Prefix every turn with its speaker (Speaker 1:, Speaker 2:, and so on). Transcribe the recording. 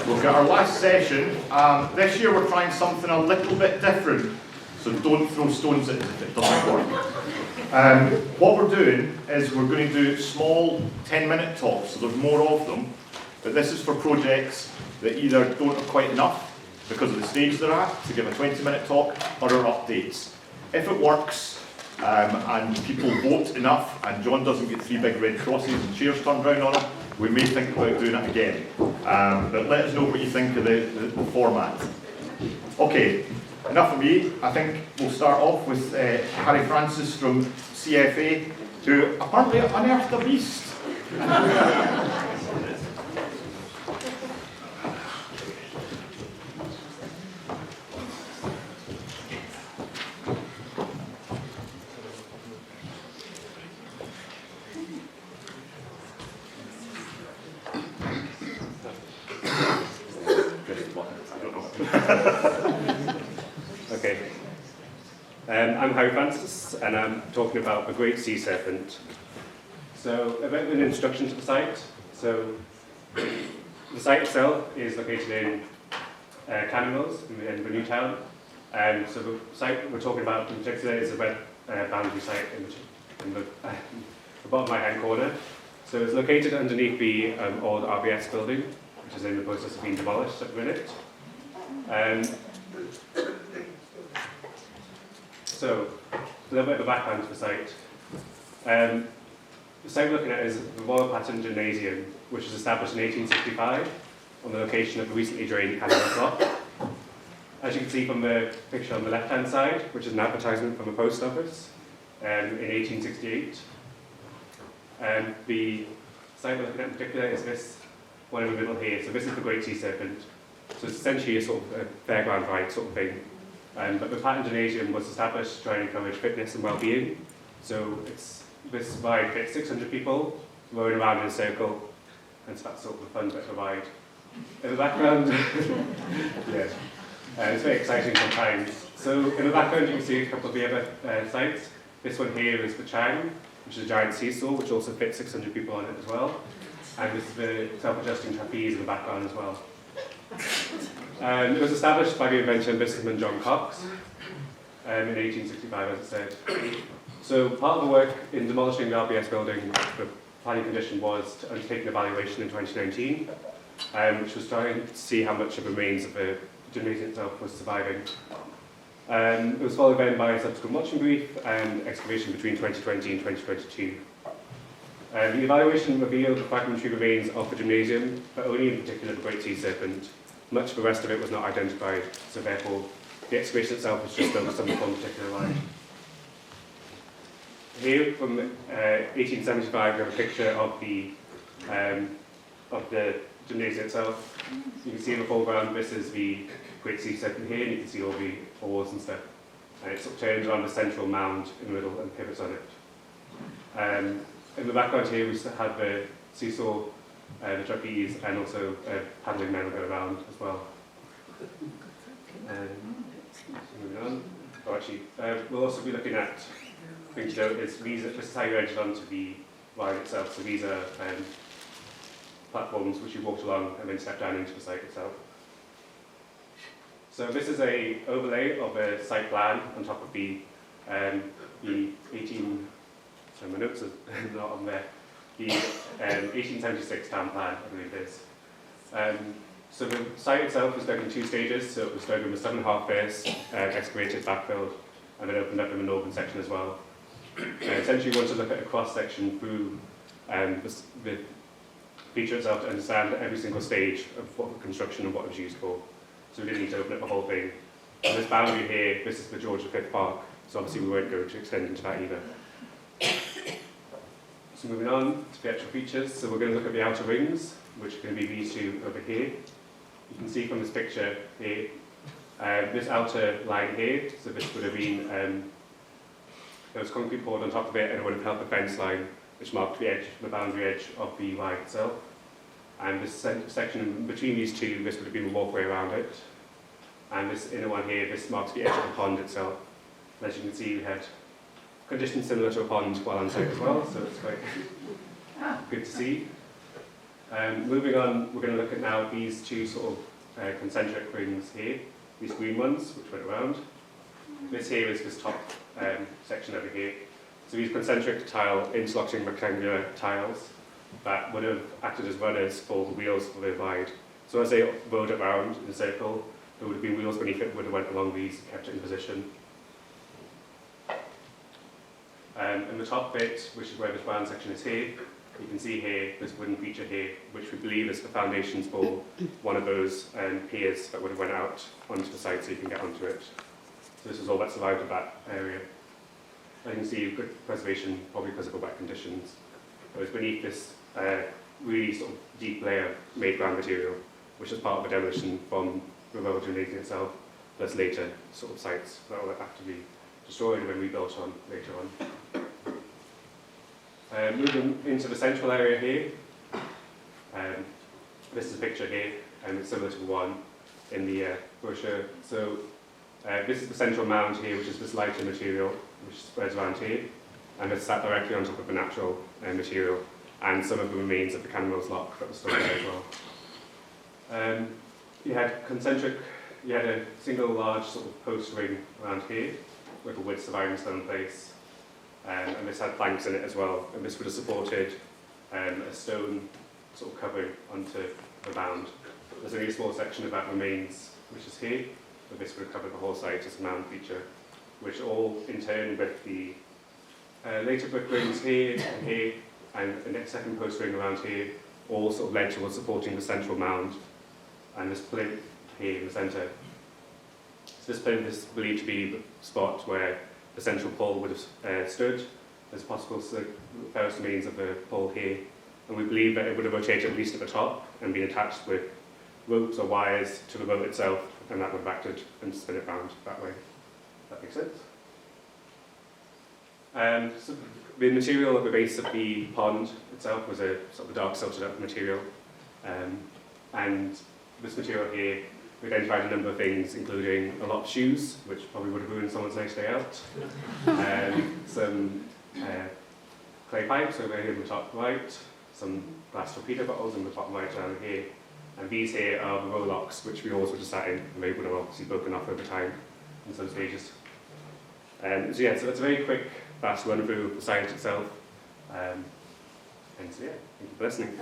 Speaker 1: We've got our last session. This year we're trying something a little bit different, so don't throw stones at it if it doesn't work. What we're doing is we're going to do small 10-minute talks, so there's more of them, but this is for projects that either don't have quite enough because of the stage they're at to give a 20-minute talk, or are updates. If it works and people vote enough and John doesn't get 3 big red crosses and chairs turned round on him, we may think about doing it again. But let us know what you think of the format. Okay, enough of me. I think we'll start off with Harry Francis from CFA, who apparently unearthed a beast.
Speaker 2: Okay. I'm Harry Francis, and I'm talking about the Great Sea Serpent. So, a bit of an introduction to the site. So, the site itself is located in Cannon Mills in the new town. So, the site we're talking about in particular is a red boundary site in the bottom right-hand corner. So, it's located underneath the old RBS building, which is in the process of being demolished at the minute. So, a little bit of a background to the site. The site we're looking at is the Royal Pattern Gymnasium, which was established in 1865 on the location of the recently drained Cannon Clock. As you can see from the picture on the left-hand side, which is an advertisement from a post office in 1868. The site we're looking at in particular is this one in the middle here. So this is the Great Sea Serpent. So it's essentially a sort of a fairground ride sort of thing. But the Pattern Gymnasium was established to try and encourage fitness and well-being. So this ride fits 600 people rowing around in a circle, and so that's sort of the fun bit of the ride. In the background, yeah, it's very exciting sometimes. So in the background you can see a couple of the other sites. This one here is the Chang, which is a giant seesaw, which also fits 600 people on it as well. And this is the self-adjusting trapeze in the background as well. It was established by the inventor and businessman John Cox in 1865, as I said. So part of the work in demolishing the RBS building, the planning condition was to undertake an evaluation in 2019, which was trying to see how much of the remains of the gymnasium itself was surviving. It was followed then by a subsequent watching brief and excavation between 2020 and 2022. The evaluation revealed the fragmentary remains of the gymnasium, but only in particular the Great Sea Serpent. Much of the rest of it was not identified, so therefore the excavation itself was just focused on one particular line. Here, from 1875, we have a picture of the gymnasium itself. You can see in the foreground, this is the Great Sea Serpent here, and you can see all the oars and stuff. And it sort of turns around the central mound in the middle and pivots on it. In the background here, we have the seesaw, the trapeze, and also paddling men will go around as well. Moving on. Oh, actually, we'll also be looking at things to note. This is how you enter onto the ride itself. So these are platforms which you walked along and then step down into the site itself. So this is a overlay of a site plan on top of the 18. So my notes are not on there. The 1876 town plan, I believe it is. So the site itself was dug in 2 stages. So it was dug in the southern half first, excavated, backfilled, and then opened up in the northern section as well. Essentially, we want to look at a cross-section through the feature itself to understand every single stage of what the construction and what it was used for. So we didn't need to open up the whole thing. On this boundary here, this is the George V Park. So obviously we won't go to extend into that either. So moving on to the actual features, so we're going to look at the outer rings, which are going to be these 2 over here. You can see from this picture here, this outer line here, so this would have been, there was concrete poured on top of it and it would have held the fence line, which marked the edge, the boundary edge of the ride itself. And this section between these 2, this would have been the walkway around it. And this inner one here, this marks the edge of the pond itself. And as you can see, we had conditions similar to a pond while on site as well, so it's quite good to see. Moving on, we're going to look at now these two sort of concentric rings here, these green ones which went around. This here is this top section over here. So these concentric tile interlocking rectangular tiles that would have acted as runners for the wheels for the ride. So as they rode around in a circle, there would have been wheels beneath it would have went along these and kept it in position. In the top bit, which is where this brown section is here, you can see here this wooden feature here, which we believe is the foundations for one of those piers that would have went out onto the site so you can get onto it. So this is all that survived of that area. As you can see, good preservation, probably because of the wet conditions. It was beneath this really sort of deep layer of made ground material, which is part of the demolition from the road gymnasium itself, plus later sort of sites that will have to be destroyed and rebuilt on later on. Moving into the central area here, this is a picture here, and it's similar to the one in the brochure. So this is the central mound here, which is this lighter material, which spreads around here, and it's sat directly on top of the natural material, and some of the remains of the Canmills lock that was stored there as well. You had a single large sort of post ring around here, with a wood surviving still in place. And this had planks in it as well, and this would have supported a stone sort of covering onto the mound. There's only a small section of that remains, which is here, but this would have covered the whole site as a mound feature, which all in turn with the later brick rings here, and the next second post ring around here, all sort of led towards supporting the central mound, and this plinth here in the centre. So this plinth is believed to be the spot where the central pole would have stood. There's possible first remains of the pole here, and we believe that it would have rotated at least at the top and been attached with ropes or wires to the boat itself, and that would have acted and spin it round that way. That makes sense? So the material at the base of the pond itself was a sort of dark silted up material, and this material here, we identified a number of things, including a lot of shoes, which probably would have ruined someone's nice day out, some clay pipes over here in the top right, some glass torpedo bottles in the bottom right down here, and these here are the rowlocks, which we always would have sat in, and they would have obviously broken off over time in some stages. So yeah, so that's a very quick, fast run through the site itself, and so yeah, thank you for listening.